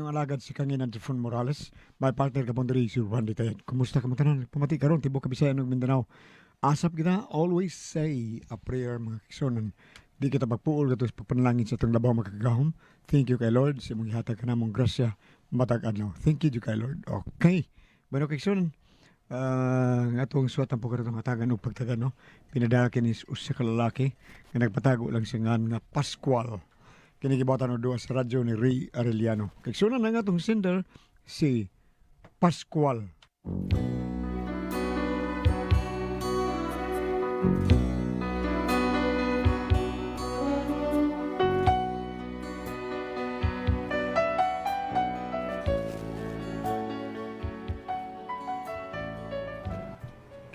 Ang alagad si Kangin Antifon Morales, may partner ka pong diri si Juan Litayan. Kumusta ka mo tanan? Pumati karon tibok Kabisayan ug Mindanao. Asap kita always say a prayer mga kiksonan. Di kita magpuol gatos pagpanalangin sa itong labaw makagahom. Thank you kay Lord sa mong ihatag ka namong grasya matag adlaw. Thank you kay Lord. Okay. Bueno kiksonan, nga itong suwatan po ka itong hatagan o pagtagan, no? Pinadala kini usa ka lalaki nga nagpatago lang siya nga Pascual. Kinikibatan o doon sa radyo ni Ray Arellano. Kiksunan na nga itong sender si Pascual.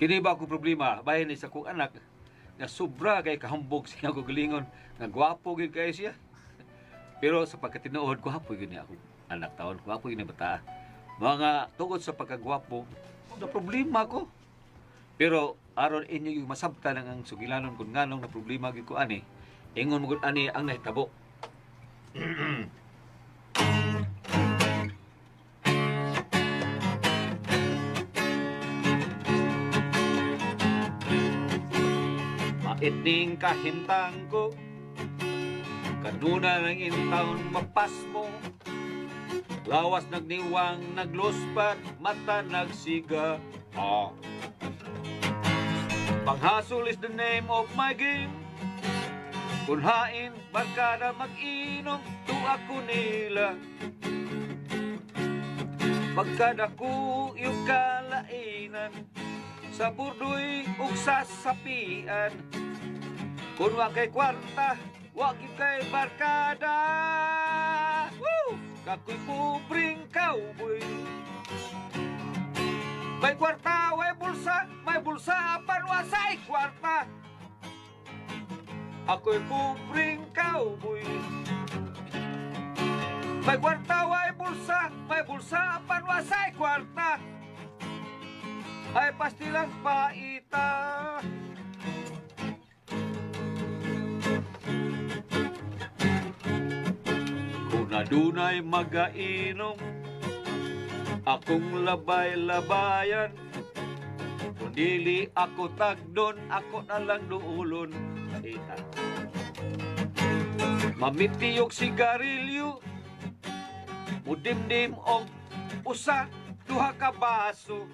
Kini ba ako problema bayan ni sa kong anak nga sobra kay kahambog siya ko galingon nga gwapo gyud kay siya. Pero sa pagkatinuod gwapo gyud ni ako anak taon, gwapo gyud ni bata. Mga tungod sa pagkagwapo, na problema ko. Pero aron inyo yung masabtan ang sugilanon kung nganong na problema gyud ko ani. Ingon mo gud ani ang nahitabo. Maiting kahintang ko, kanuna ng intaon mapas mo. Lawas nagniwang, nagluspat, mata nagsiga. Panghasol is the name of my game. Kunhain, barkada mag-inom, tuwa ko nila. Pagkada ko yung kalainan, sa burdoy ug sasapian. Kung wa kay kwarta, wa kay barkada. Woo! Kakoy pubring cowboy. May kwarta, may bulsa, panwasay kwarta. Ako'y pubring cowboy. May kwarta, may bulsa, panwasay kwarta. Ay pastilang paita. Kung nadunay magainom, akong labay-labayan. Kung dili ako tagdon, ako na lang duulon. Paita. Mamitiyog sigarilyo, mudimdim og usa, duha ka baso.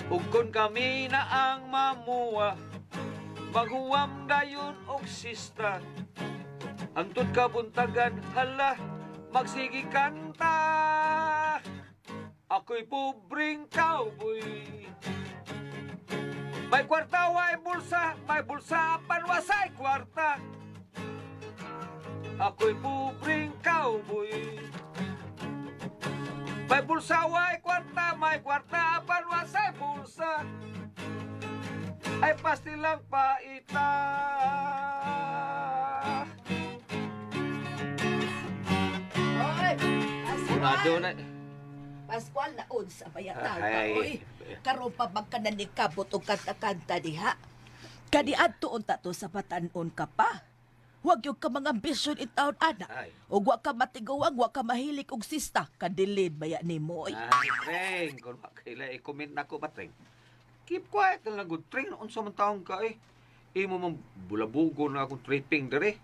Ug kung kami na ang mamuwa, maghuwam dayon og sista. Antod kabuntagan, hala, magsigi kanta. Ako'y pubring cowboy. May kwarta, may bulsa, panwasay kwarta. Ako'y pubring cowboy. May bulsa, may kwarta, panwasay bulsa. Ay pastilang paita. Oy, Unado na. Pascual na unsa bayatan Ay. oy. Karon pa magkananikabot og kanta-kanta diha. Kadi adto unta to sa batan-on ka pa. Huwag yung ka mga ambisyon in taon ana. Ay. O wa ka matigawag, wa ka mahilig og sista. Kadilid baya ni mo oy. Treng, kung makaila, i-comment na ko ba, Treng? Keep quiet na lang, good, Treng. Unsa man taong ka, eh. Imo mang bulabugo na akong tripping dere.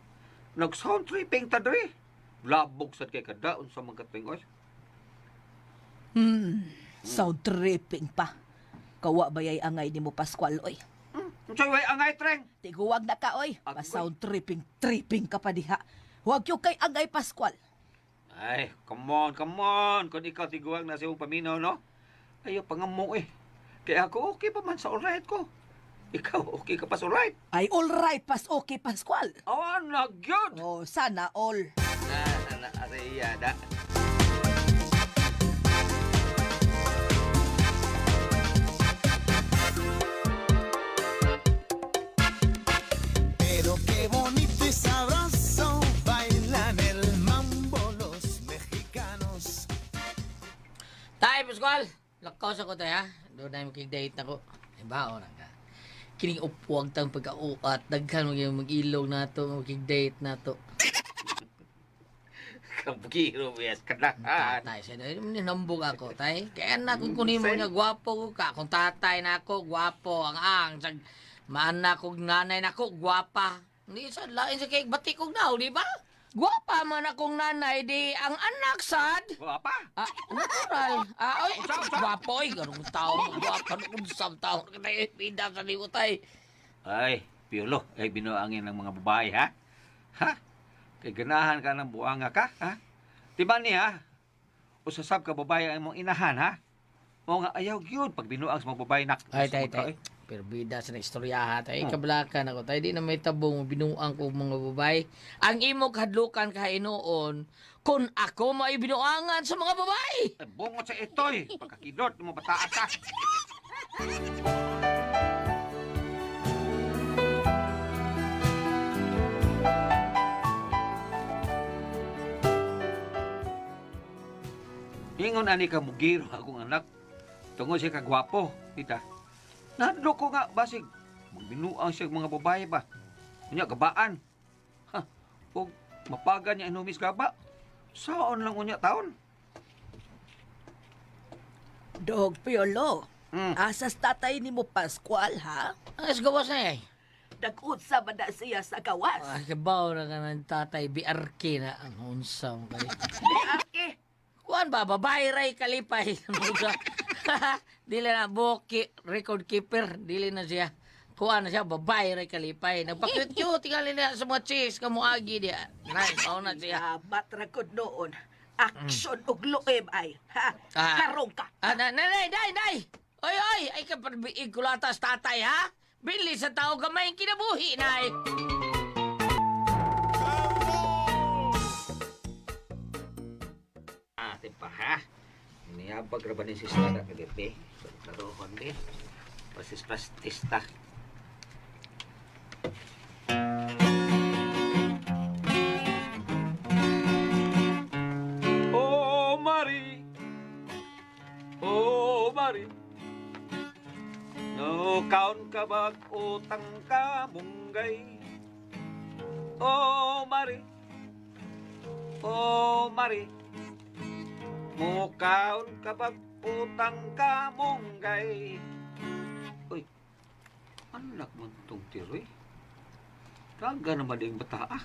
Nag-sound tripping ta dere. Labog sad kay kada, unsa man ka, Treng, oy. Sound tripping pa. Kawa bayay angay ni mo Pascual oy. Unsay way angay, Treng? Tiguwag na ka oy. Ako, Pa-sound tripping ka pa diha. Huwag yung kay angay Pascual. Ay, come on. Kung ikaw tiguang na sa iyong paminaw, no? Ayaw pangamo, eh. Kaya ako, okay pa man sa alright ko. Ikaw, okay ka pa sa alright? Ay all right pas okay Pascual. Awan na, gyud! Oh, sana all. Areyada. Pero qué bonito y sabroso bailan el mambo los mexicanos. Tay, Pascual! Lakaw sa ko tayo, ha? Doon na yung date na ko. Ay, bao na ka. Kining upuwag tang pagka-uat. Daghan mo yung mag-ilog na to, mag-date na to. Kabugiro, yes, kanahan. Tatay, siya ninambog ako, tay. Kaya na kung kunin mo niya, gwapo ko ka. Kung tatay na ako, gwapo. Ang sag, maana ko, nanay na ako, gwapa. Hindi sa lain sa kay batikog na, di ba? Gwapa man akong nanay, di ang anak sad. Guwapa? Ah, natural. Ah, oy, gwapo, oy. Ganun taon, gwapa, kung sam taon. Kaya pinda sa liwo, tay. Ay, Piolo, ay binuangin ng mga babae, ha? Ha? Kay ganahan ka ng buanga ka, ha? Diba niya? Usasab ka babae ang mong inahan, ha? O nga ayaw yun pag binuang sa mga babae nak. Ay, tay. Pero bida sa naistorya ha, tay. Kablakan ako, tay. Di na may tabong binuang ko mga babae. Ang imo kadlukan kahinoon, kung ako may binuangan sa mga babae. Bungot sa itoy. Pagkakidot mo bataas ka. Ingon ani ka mugiro akong anak. Tungod siya kagwapo, tita. Nadlo ko nga basig magbinuang siya mga babae ba. Unya gabaan. Ha, og mapagan niya inumis gaba. Saon lang unya taon. Dog Piolo, Mm. asas tatay ni mo Pascual, ha? Ang gawas na eh. Nag-utsa ba na siya sa gawas? Ay, kabaw na ka ng tatay, BRK na ang unsam kay. Di aki. Kuan ba, babae ray kalipay. Dili na, record keeper, dili na siya. Kuan na siya, babae ray kalipay. Nagpakit-cute, tingali na sa mga chicks, kamuagi diya. Nice, na siya. Matrakod noon. Action ug luim ay, ha? Karong ka. Day! Oy, ay ka parbiig kulatas tatay, ha? Bili sa tao gamay ang kinabuhi, nay. Ate pa ha. Niyabag ra ba ni si Stada kadipi? Laruhon di. Pasis plastista. Oh Mari. Oh Mari. No kaon ka bag utang ka munggay. Oh Mari. Oh Mari. Mukaon kapag utang ka munggay. Uy, anak mo itong tiroy. Raga naman yung bata ah.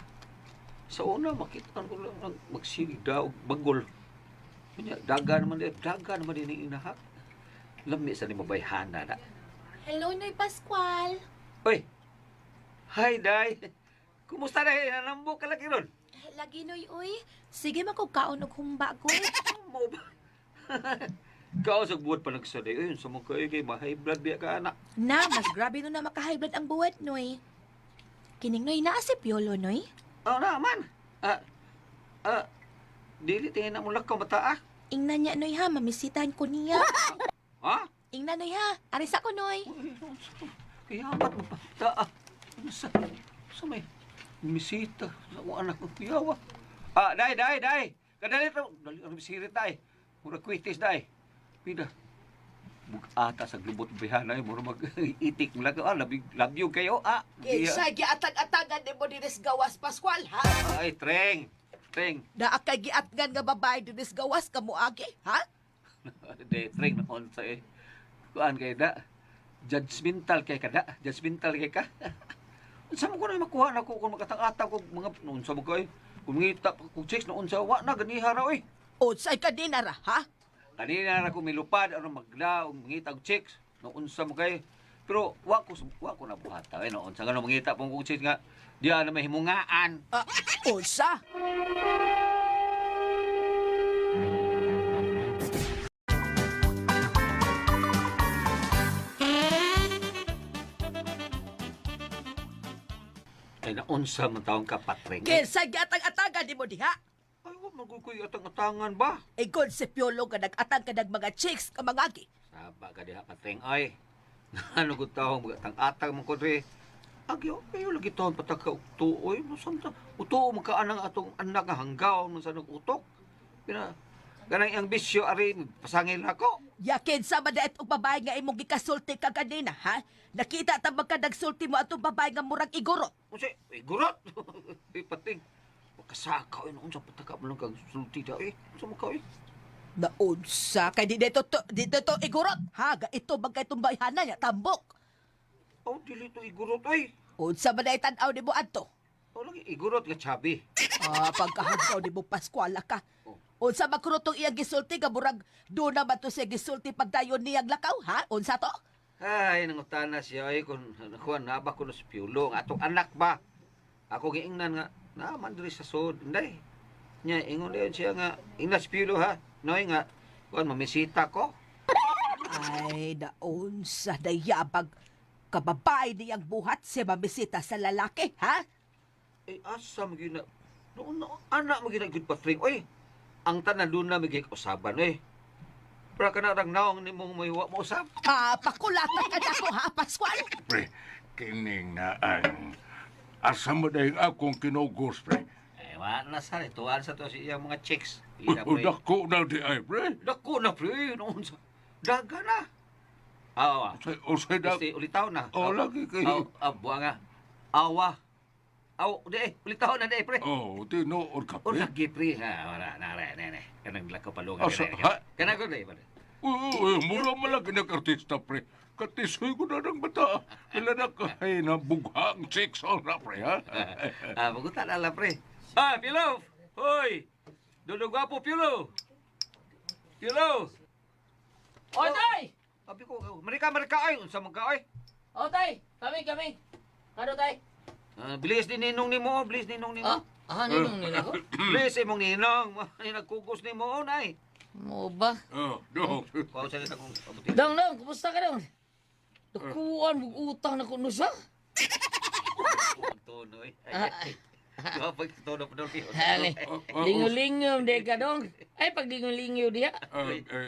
Sa una, makita ko lang ng magsigda o bagol. Daga naman din yung inaha. Lami sa ni mabayhana na. Hello, Noy Pascual. Uy, hi, Day. Kumusta na yun? Nanambok ka lagi ron? Lagi, Noy, uy. Sige, makugkaon og humba ko. Mo ba? Kao sa buwan pa nagsaday. Ayun, sa mga kayo kay ma-high blood biya ka, anak. Na, mas grabe no na maka-high blood ang buwat, Noy. Kining, Noy, naa si Piolo, Noy. Oo naman. Dili tingin na mula ka mata ah. Ingnan niya, Noy, ha. Mamisitahan ko niya. Ha? Ingnan, Noy, ha. Aris ako, Noy. Kiyamat mo pa. Taa. Sa may misita sa akong anak ng kuyawa. Day. Kadali ito. Dali ang bisirit, day. Mura kwitis, day. Pida. Bugata sa glubot bihana. Mura mag-itik mo lang. Love you kayo, ah. Kinsa giatag-atagan ni mo dinis gawas Pascual, ha? Ay, Treng. Naa kay giatgan nga babae dinis gawas kamuagi, ha? Treng na onsa eh. Kuan kay da. Judgmental kay ka. Saan mo ko na makuha na ko kung makatang-atang ko mga noon sa mga kung ngita kung chicks noon sa wa na ganiha ra oy. Utsay ka din ara, ha? Kanina na ko milupad ano magla og ngita og chicks noon sa mga pero wa ko na buhata noon sa ganung mangita pong kung chicks nga diya na may himungaan. Unsa? Ay naunsa man taong kapatreng. Kinsa giatag-atagan ni mo diha? Ay wa magukuy atang-atangan ba? Igod si Piolo nga nag-atang ka mga chicks kamangagi. Saba ka diha patreng ay. Ano ko taong atang-atang man ko dre. Agyo, ayo lagi taon pataka tuoy. Masanta, utuo magkaanang atong anak nga hanggaw man sa nag-utok. Pina, ganang ang bisyo, ari, pasangil ako. Yakin sa madaet og babae nga imong gikasulti ka kanina, ha? Nakita ta ba ka nagsulti mo atong babae nga murag iguro? Kasi, gurot. Pating, Kasakaw yun, unsa pataka mo lang kang sulti da, unsa mo ka, Naunsa kay di dito to igurot. Haga ito bagay itong bayhanan niya tambok. Dili to igurot, ay. Unsa ba na itanaw ni mo adto? Lagi igurot nga chabi. Pagkahadlaw ni mo Paskwala ka. Unsa makrut tong iyang gisulti ka burag do na ba to siya gisulti pagdayon niyang lakaw ha? Unsa to? Ay, nangutana siya, kung nakuha na ba ko na si Piolo, nga atong anak ba? Ako giingnan nga, naman diri sa sod, hindi. Nya, ingon din siya nga, ingnas si Piolo ha, noy nga, kuhan, mamisita ko. Ay, daon sa dayabag. Kababay niyang buhat siya mamisita sa lalaki, ha? Asa magina, noon na, anak magina good patring, oy, ang tanan doon na magiging usaban, Para ka na rang naong ni mong mahiwa mo usab. Pakulatan ka na ko, ha, Pascual? Pre, kining na ang asa mo dahil akong kinugos, pre. Wala na sa tuwan sa to siya mga chicks. Dako na di ay, pre. Dako na, pre, noon sa, daga na. Awa. Usay da. Kasi ulitaw na. Lagi kayo. Buwa nga. Awa. Ulitaw na pre. Tinuod ka, O pre. lagi, pre. Wala, nare. Kanang lakaw palungan. Asa, ha? Kanang ko na, Mura malaki nag-artista, pre. Katisoy ko na ng bata. Kailan na kahay na bughang chicks na, pre, ha? Magutan na lang, pre. Piolo! Hoy! Dodo gwapo, Piolo! Piolo! O, tay! Sabi ko, marika, ay! Unsa man ka, ay? O, tay! Kami! Kano, tay? Bilis din ninong ni mo, Ninong nila ko? Bilis imong ninong. Nagkugos ni mo, nay. Mo ba? Dong. Kau sa kita kong abutin. Dong, kumusta ka, Dong? Nakuhaan, mag-utang na ko no siya. Tono, Ay. Kapag tono pa daw, Hali, lingo-lingo, di ka, Dong. Ay, pag lingo-lingo diha.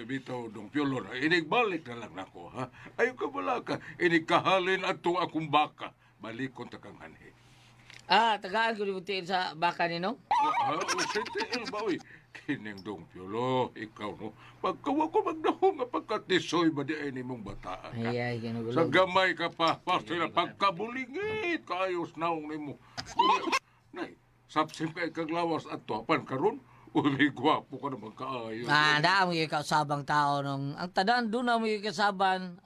Bitaw, dong Piolo na. Inigbalik na lang ako, ha? Ayaw ka bala ka. Inikahalin ato akong baka. Balikon ta kang anhi. Tagaan ko libutin sa baka ni, no? Usitiil ba, uy? Kining dong Piolo, ikaw, no? Pagkawa ko magdahong nga pagkatisoy ba di ay mong bataan ka? Ay, gano'n Sa gamay ka pa, basta na pagkabulingit, kaayos naong ni mo. Nay, sapsim ka ikaglawas at tuapan karon. Uy, may gwapo ka naman kaayos. Daan mo yung kasabang tao nung... Ang tadan, doon na mo yung kasaban.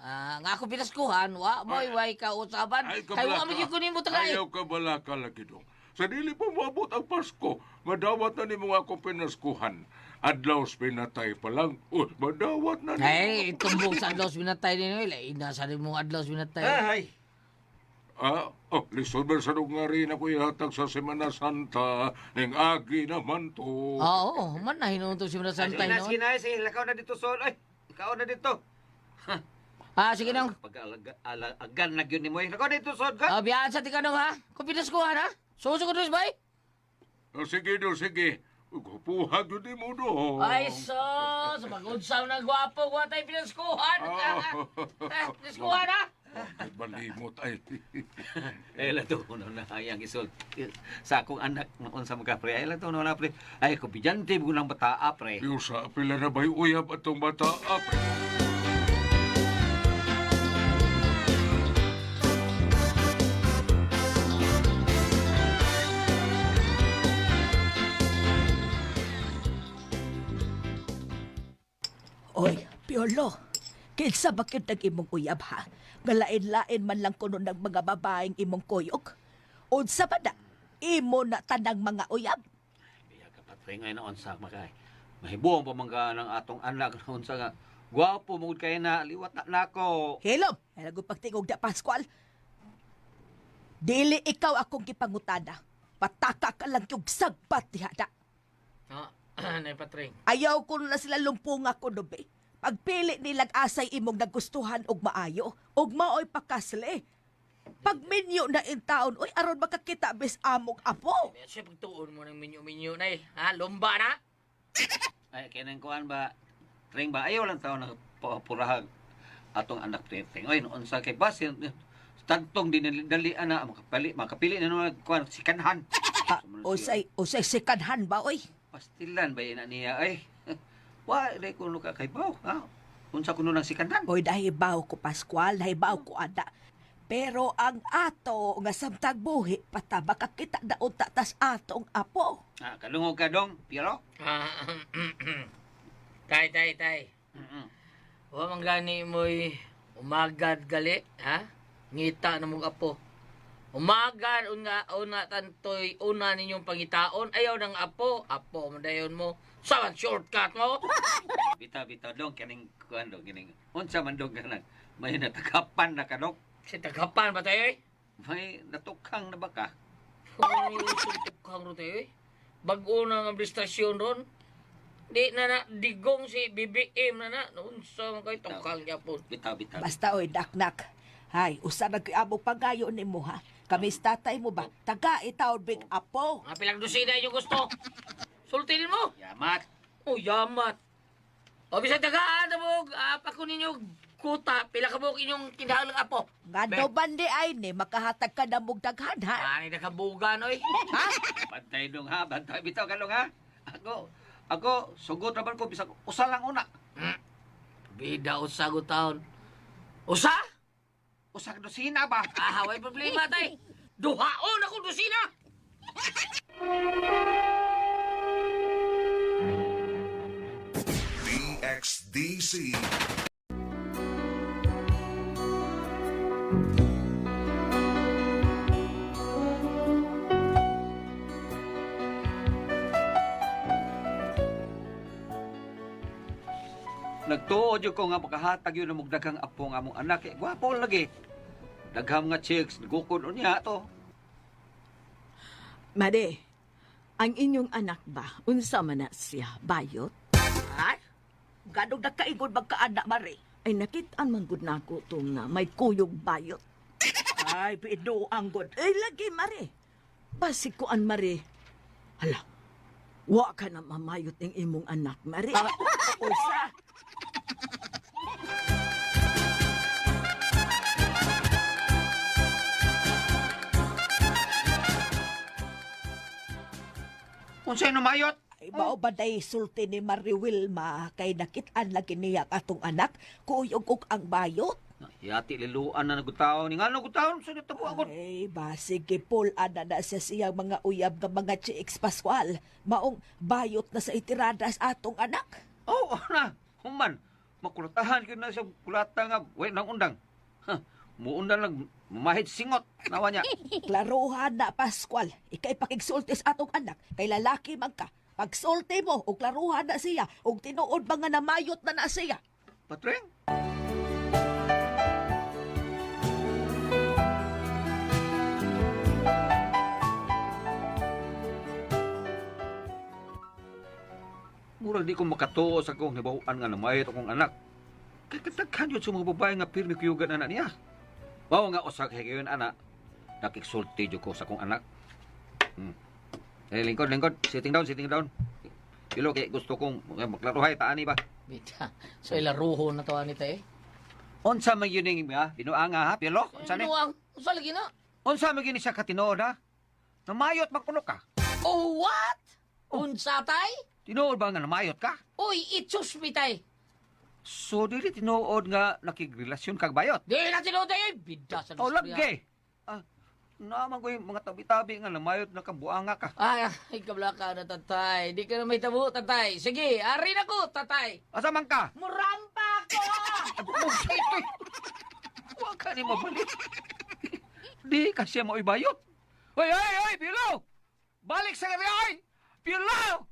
Nga ako pinaskuhan, way ka usaban. Kaya wa mo yung kunin mo tagay. Ayaw ka bala ka lagi dong. Sa dili pa maabot ang Pasko, madawat na ni mga akong pinaskuhan. Adlaw pinatay pa lang. Uy, madawat na ni. Ay, tumbong sa adlaw binatay din. Inasa rin mong adlaw binatay. Ay! Lisod ba sa nga rin ako ihatag sa Semana Santa, ning agi naman to. Oo, man na hinunto si Santay noon. Sige na, lakaw na dito, Sol. Ay, ikaw na dito. Sige nang. Pag-agan na yun ni mo. Lakaw na dito, Sol. Biyaan sa tikanong ha. Kung pinaskuhan ha. Suso ko doon, bay. Sige do, sige. Puhag yun di mo do. Ay, sos. Mag-unsaw na gwapo. Gwa tayo pinaskuhan. Pinaskuhan ha. Balimot ay. Lato no na ayang isol. Sa akong anak noon sa mga pre. Lato no na pre. Ay, kubidyante mo ng bataa pre. Yung sa pila na ba'y uyab atong bata apre. Oy, Piolo, kinsa bakit nag-imong uyab ha? Galain-lain man lang kuno ng mga babaeng imong kuyog. Unsa ba da? Imo na tanang mga uyab. Biya ka pre ngay noon sa makay. Mahibuong pa man ka ng atong anak noon sa nga. Gwapo mo kay na liwat na nako. Hilom, halago pagtingog da Pascual. Dili ikaw akong gipangutana. Pataka ka lang yung sagpat diha da. Nay Patring. Ayaw ko na sila lumpunga ko no be. Pagpili nilang asay imong nagustuhan og maayo, og maoy pakasli. Pagminyo na in taon, oy aron makakita bis among apo. Siya pagtuon mo ng minyo-minyo na Lumba na. Ay kinang kuan ba? Tring ba ayaw lang taon na purahag atong anak Tring. Oy noon sa kay basin tantong dinali ana makapili na naman kuan si kanhan. Usay sikanhan ba oy? Pastilan ba yan niya ay? Wa dai kuno ka kay baw, ha? Unsa kuno nang sikanhan? Oy nahibaw ko Pascual, nahibaw ko ada. Pero ang ato nga samtang buhi, pata makakita daon tatas atong apo. Kalungog ka dong, Piero? Tay, tay, tay. Wa man gani mo'y umagad gali, ha? Ngita na mong apo. Umagad, una tantoy, una ninyong pangitaon, ayaw ng apo. Apo, madayon mo. Saan shortcut mo? Bitaw dong, kaning kuan dong, kining. Unsa man dong kanang may natakapan na ka dong. Si tagapan ba tayo eh? May natukhang na ba ka? Ay, suntok ro tayo eh. Bago na nga prestasyon ron. Di na digong si BBM na. Unsa man kay tukang niya po. Bitaw. Basta oy, daknak. Hay, usa nagkiabog pagayo ni mo ha. Kamis tatay mo ba? Taga itaw big apo. Mga pilang dosina yung gusto. Sultinin mo. Yamat. Oh, yamat. O, bisag tagaan na mo. Pako ninyo kuta. Pila ka mo inyong tindahan ng apo. Ngano bandi ay ni makahatag ka na mong daghan ha? Ani na kabugan, oy. Ha? Bantay dong ha, bantay bitaw ka dong ha. Ako, sugot naman ko, bisag usa lang una. Bida usa go taon. Usa? Usa ka dosina ba? Haway problema, tay. Duhaon ako dosina. DXDC. Nagtuod yun ko nga makahatag yun na mugdagang apo nga mong anak. Gwapo lagi. Dagham nga chicks, nagukod niya to. Mare, ang inyong anak ba, unsa man na siya, bayot? Ay, ganong nagkaingon magkaanak mare. Ay nakitaan man gud nako tong na may kuyog bayot. Ay, bido ang god. Ay lagi, Mare. Basik ko an, Mare. Hala, wa ka na mamayot ng imong anak, Mare. Usa. Unsay namayot? Ay, mao ba day sulti ni Mari Wilma kay nakitaan lagi niya atong anak kuyog og ang bayot? Yati liluan na nagutaw ni nga nagutaw sa dito po ako. Ay, basig pul ana na sa siyang mga uyab nga mga chicks Pascual. Maong bayot na sa itirada sa atong anak. Oh, na. Human. Makulatahan ko na sa kulata nga. Wait, nang undang. Muundan lang. Mamahid singot. Nawa niya. Klaruhan na Pascual. Ikay pakigsulti sa atong anak. Kay lalaki man ka. Pagsulti mo, o klaruhan na siya. O tinuod ba nga namayot na siya. Patreng? Murag di ko makatuo sa kong nibawaan nga namayot akong anak. Kaya kataghan yun sa mga babae nga pirmi kuyugan anak niya. Mao nga usak higayon anak. Nakiksulti yun ko sa kong anak. Lingkod. Sitting down. Pilo kay gusto kong maklaruhay taani ba? Bita. So ilaruho na to ani tay. Unsa man yun yung binuanga ha, Pilo? Unsa ni? Ano ang? Usa lagi na. Unsa man yun siya katinood ha? Namayot magkuno ka. Oh, what? Unsa tay? Tinood ba nga namayot ka? Uy, itsus mi tay. So, dili tinuod nga nakigrelasyon kag bayot. Di na tinuod tayo. Bida sa O, lagi. Naman ko yung mga tabi-tabi nga namayot na kabuanga ka. Ay, kabla ka na, tatay. Di ka na may tabo, tatay. Sige, ari na ko, tatay. Asa man ka? Murampa ko! Huwag ka ni mabalik. Di kasi mo ibayot. Hoy, Pilo! Balik sa kanya, hoy! Pilo!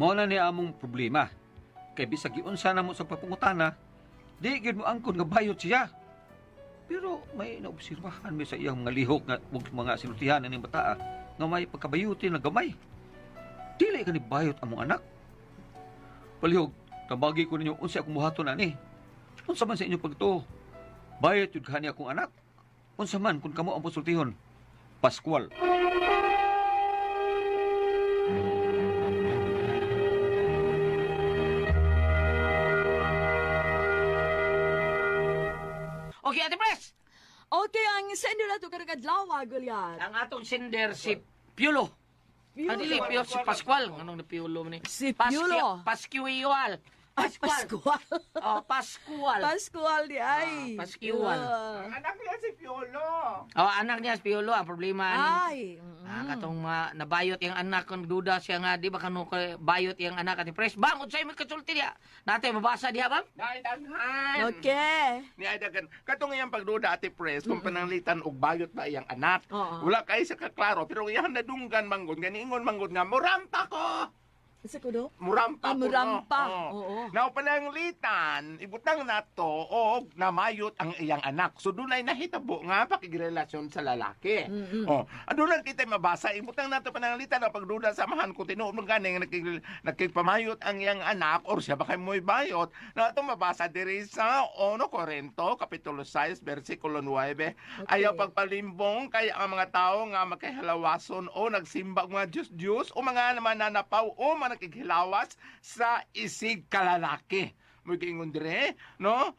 Mao na ni among problema. Kay bisag giunsa na mo sa papungutana, di gyud mo angkon nga bayot siya. Pero may naobserbahan mi sa iyang mga lihok nga ug mga sinultihan ning bata nga may pagkabayuti na gamay. Dili ka ni bayot among anak. Palihog, tabagi ko ninyo unsa akong buhaton ani. Unsa man sa inyo pagtuo? Bayot jud kani akong anak. Unsa man kun kamo ang pasultihon? Pascual. Okay, Ate Pres. Okay, ang sender na to karagad-lawa, Goliath. Ang atong sender si Piolo. Ang dili, Piolo, si Pascual. Anong na Piolo ni? Si Piolo. Pascual. Pascual. Oh, Pascual. Pascual di ay. Pascual. Anak niya si Piolo. Oh, anak niya si Piolo. Ang problema Ay. katong nabayot yung anak kung duda siya nga di ba kanu bayot yung anak at pres bangon sa imo kasulti diya. Natay mabasa diha ba? Naidaghan. Okay. Ni Aidagan, katong iyang pagduda ati Pres, kung pananglitan og bayot ba iyang anak. Oo. Wala kay sa kaklaro, pero iyang nadunggan manggod, ganingon manggod nga, murampa ko! Isa ko do? Murampa ko, murampa. no? Oo. Now, pananglitan, ibutang nato og namayot ang iyang anak. So, dunay nahitabo nga pakigrelasyon sa lalaki. Oh, adunan kita mabasa, ibutang nato pananglitan ang pagduda samahan ko tinuod mo ganing nakikpamayot ang iyang anak or siya ba kay mo'y bayot. Na ito mabasa diri sa 1 Corinto, Kapitulo 6, versikulo 9. Ayaw pagpalimbong kaya ang mga tao nga makihalawason o nagsimba mga Diyos-Diyos o mga mananapaw o nakikhilawas sa isig kalalaki. Mo giingon dire, no?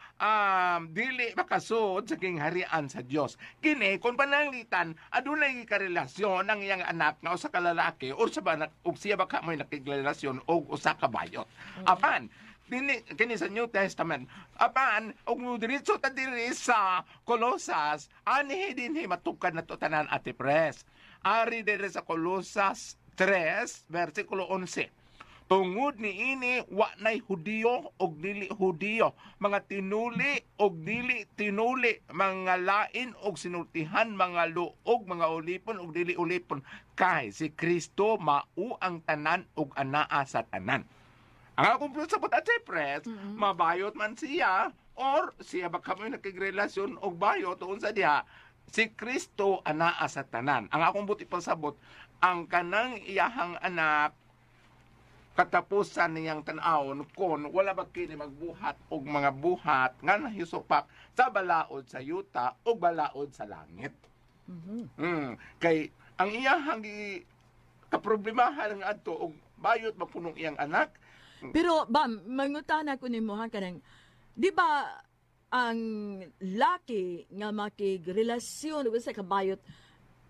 Dili makasud sa kingharian sa Dios. Kini kun pananglitan adunay karelasyon ang iyang anak nga usa ka lalaki or sa banak ug siya baka may nakigrelasyon og usa ka bayot. Apan kini sa New Testament. Apan og diretso ta diri sa Colosas, ani dinhi matukad nato tanan ati Pres. Ari diri sa Colosas 3 versikulo 11. Tungod ni ini wa nay Hudiyo og dili Hudiyo, mga tinuli og dili tinuli, mga lain og sinultihan, mga luog, mga ulipon og dili ulipon, kay si Kristo mao ang tanan og anaa sa tanan. Ang akong sa butat sa Pres, mabayot man siya or siya baka may nakigrelasyon og bayot tuon sa diha, si Kristo anaa sa tanan. Ang akong buti pasabot, ang kanang iyahang anak katapusan niyang tan-awon kon wala ba kini magbuhat og mga buhat nga nahisupak sa balaod sa yuta o balaod sa langit. Kay ang iyahang kaproblemahan nga adto og bayot mapunong iyang anak. Pero bam, mangutana ko nimo ha kanang di ba ang laki nga makigrelasyon ug sa kabayot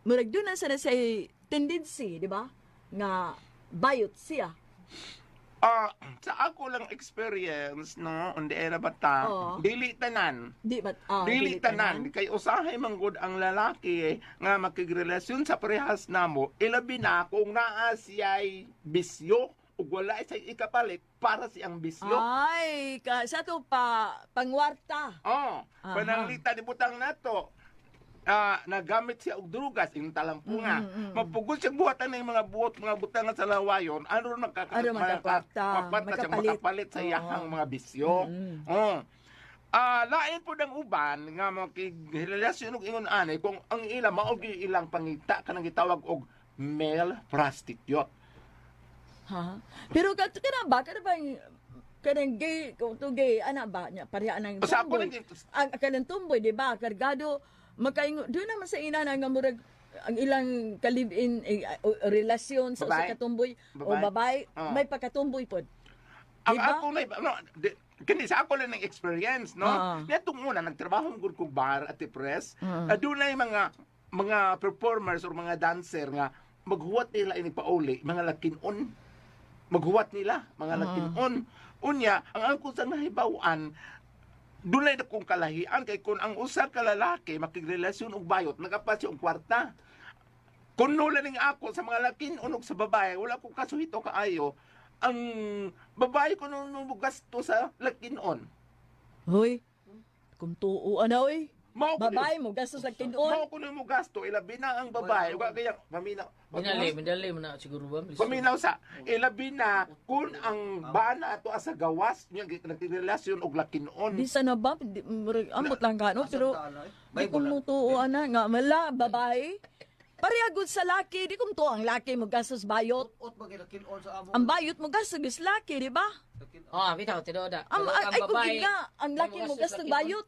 murag doon sa say tendency, di ba? Nga bayot siya. Sa ako lang experience, no, undi era bata, Oo. dili tanan. Dili tanan. Kay usahay manggod ang lalaki nga makigrelasyon sa parehas namo, ilabi na kung naa siya'y bisyo ug wala siya'y ikapalit para siyang bisyo. Ay, sa to pangwarta. Pananglita ni butang nato. Nagamit siya og drugas yung talampunga. Mapugod siya buhatan ng mga buot, mga butang sa lawayon, ano makapalit sa iyahang mga bisyo. Lain po ng uban nga makigrelasyon og ingon ani kung ang ila mao ilang pangita kanang gitawag og male prostitute. Ha? Pero kana ba kanang gay, kung to gay, ana ba niya pareha nang tumboy. Ang kanang tumboy, di ba? Kargado makaingo doon naman sa ina nga murag ang ilang kalib-in relasyon sa usa ka tumboy o babay, may pagkatumboy pod. Ang ako kini sa ako lang ng experience, no? Netong una nagtrabaho gud kog bar at press. Adunay mga performers or mga dancer nga maghuwat nila ini pauli, mga lakinon. Maghuwat nila mga lakinon. Unya, ang ako sa nahibawan dunay na kong kalahian kay kung ang usa ka lalaki makigrelasyon og bayot nagapat siya og kwarta. Kung nula ning ako sa mga lakin unog sa babae wala ko kasuhito kaayo ang babae ko nung gasto sa lakinon. Hoy, kung tuo ana oy. Babae mo gasto sa lakinon. Mao ko mo gasto ilabi na ang babae ug kaya paminaw. Mindali mo na siguro ba? Paminaw sa ilabi na kung ang bana ato asa gawas niya nagrelasyon og lakinon. Di sana ba ambot lang ka no pero di ko mo tuo ana nga mala babae Parehagod sa laki, di kung to ang laki mo gastos bayot. Ot ba kilakin-on sa amo? Ang bayot mo gastos laki, di ba? Oh, bitaw tinuod. Ay kung nga, ang laki mo gastos bayot.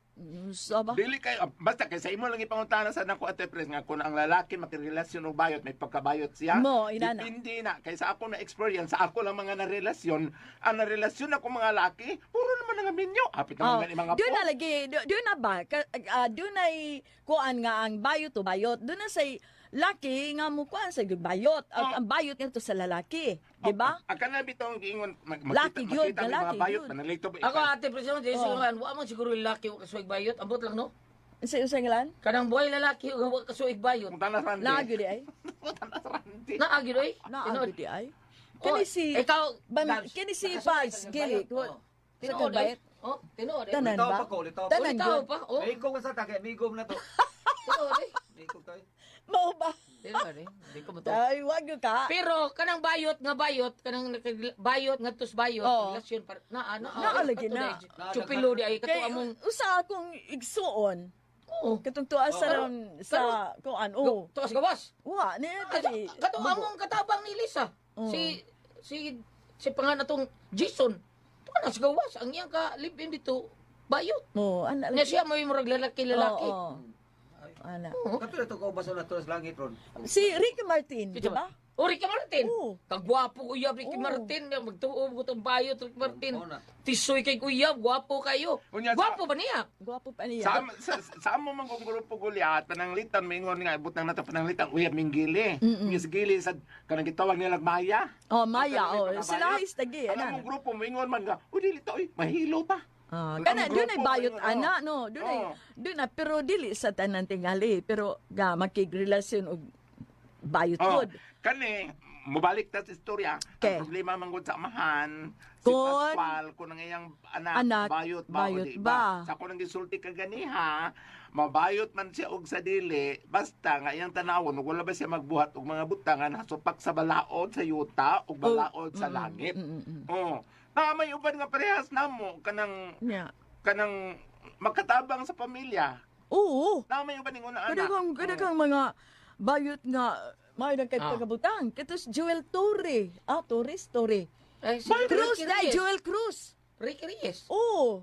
Saba. Dili kay basta kay sa imo lang ipangutana sa nako Ate Pres nga kung ang lalaki makirelasyon og bayot may pagkabayot siya. Mo, inana. Depende na kay sa ako na experience sa ako lang mga narelasyon, ang narelasyon ako mga laki, puro naman nga minyo. Hapit Oh, naman mga doon na lagi, doon na ba? Doon na kuan nga ang bayot to bayot. Doon na say laki nga mo kuan sa bayot. Ang bayot nito sa lalaki, di ba? Ang kana bitong giingon Laki gyud, makita laki mga bayot gyud. manalito ba? Ako ate presyon di silingan, wa man siguro laki o kasuig bayot, ambot lang no. Sa ngalan? Kanang buhay lalaki o wa kasuig bayot. Kung tanas rande. Naagyo di ay. Tanas rande. Naagi doy. Naagyo di ay. Kani si ikaw kani si Paz gili. Sa kabayet. Oh, tinuod. Tanan Litaw ba? pa ko, litaw pa. Tanan Litaw gyud. pa. Oh, Migom sa tagay, migom na to. tinuod. Migom tayo. Mao ba? Tinuod. Di ko mo to. Ay, wag yo ka. Pero kanang bayot nga bayot, kanang bayot nga tus bayot, Oo. relasyon par Naalagi na. Chupilo di ay kato Kay among usa akong igsuon. oh. Katong tuwa sa kuan. Oh. Tuwas gawas. Wa ni diri. Kato among katabang ni Lisa. Oo. Si pangan atong Jason. Tuwas gawas ang iyang ka live-in dito bayot. Mo, ana Nya siya may murag lalaki. Oo. Ana. Kato na to ko basa na to sa langit ron. Si Ricky Martin, di ba? O Ricky Martin. Oo. Kagwapo uyab Ricky Oo. Martin. Magtuo ko tong bayot Ricky Martin. Oo na. Tisoy kay uyab, gwapo kayo. Unya, Gwapo ba niya? Gwapo pa niya. Sa amo man kung grupo gulyat pananglitan mingon nga butang nato pananglitan uyab ming gili. Mis gili sa kanang gitawag nila Maya. Oh, Maya, oh. Pagkabayot. Sila istagi, Alam ana. mo grupo mingon man nga, uy dili to mahilo ta. Kana Ang doon ay grupo, bayot ayun, ana no. Doon ay Oo. doon na pero dili sa tanan tingali pero ga makigrelasyon og bayot Oh, pod. kani mubalik ta sa istorya. Okay. Ang problema man gud sa amahan si Kun- Pascual kun ang iyang Anak, bayot ba o bayot di ba? ba? Sa ko nang gisulti ka ganiha, mabayot man siya og sa dili, basta nga iyang tanawon ug wala ba siya magbuhat og mga butangan hasupak sa balaod sa yuta ug balaod sa langit. Oh. Na may uban nga parehas namo kanang Nya. kanang magkatabang sa pamilya. Oo. Na may uban ning una anak. Kadagang mga bayot nga may nang kay Ah. pagabutang. Katos Joel Torre. Torre. Ay, si Cruz, Ricky dai Reyes. Joel Cruz. Ricky Reyes. Oo.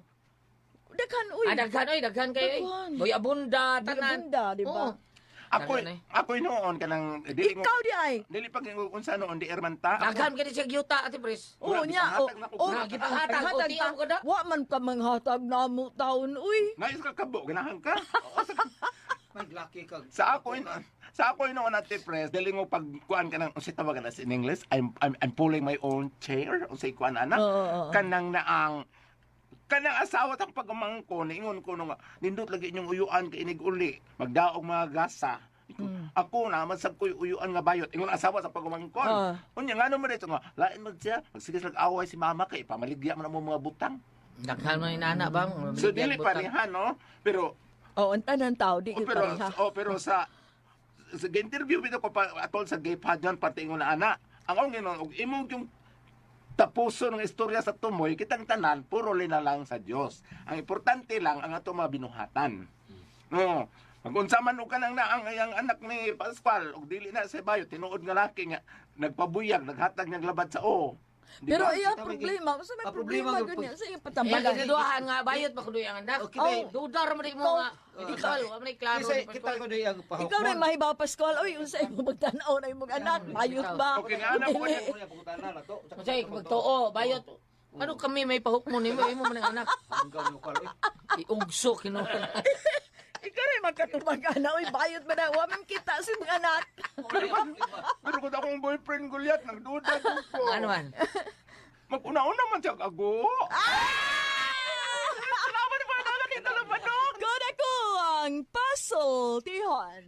Daghan uy. Daghan kayo eh. Daghan. Boy abunda, tanan. Bunda, di ba? Oo. Ako Daghan eh. ako noon kanang dili Ikaw di ay. dili pag unsa noon di ermanta. Daghan ka din siya giyuta, Ate Pres. Oo Wala, nya. gipahatag na ko. Wala, gipahatag. O, tiyaw ko na. Wa man ka manghatag na mo taon uy. Ngayos ka kabo ganahan ka. Maglaki ka. Sa ako noon Ate Pres, dili mo pagkuan ka ng unsa tawagan as in English, I'm pulling my own chair unsay kuan ana. Oo. Kanang naang kanang asawa tang pagumangko ingon ko nga nindot lagi inyong uyuan kay inig uli magdaog mga gasa. Ako na masag ko'y uyuan nga bayot ingon asawa sa pagumangkon. Unya ngano man dito nga lain man siya magsigis away si mama kay pamaligya man mo mga butang. Daghan mo inana bang. So dili pareha no, pero Oo, ang tanan tao di oh, gyud pero pareha. pero sa interview bitaw ko pa atol sa gay pageant pati ingon na ana. Ang akong ginon og imong yung tapuso ng istorya sa tumoy, kitang tanan, puro lina lang sa Dios. Ang importante lang ang ato mga binuhatan. No. Magunsa man og kanang naang ayang anak ni Pascual og dili na sa bayo tinuod nga laki nga nagpabuyag naghatag ng labad sa o. Di Pero ba? iya problema, usa may problema problema gyud ganyan sa iyang Baga patambagan. duduhan nga bayot pa kudu ang anak. Okay, Dudar mo rin mo nga. Ikaw, wala man klaro. Kasi kita ko day ang pahok. Ikaw rin mahibaw Pascual, oy, unsa imo magtan-aw na imong anak, bayot ba? Okay nga anak ko Dili. na to. Masay magtuo, bayot. Ano kami may pahukmo nimo imo man ang anak. Hanggang lokal eh. Iugso kino. Ikaw rin magkatubag ana, oy, bayot ba na? Wa man kita sa imong anak. Pero kung akong boyfriend Goliath nagduda ko. Ano man? Maguna-una man siya kago. Salamat pa na kita laban. Ko na ko ang puzzle, tihon.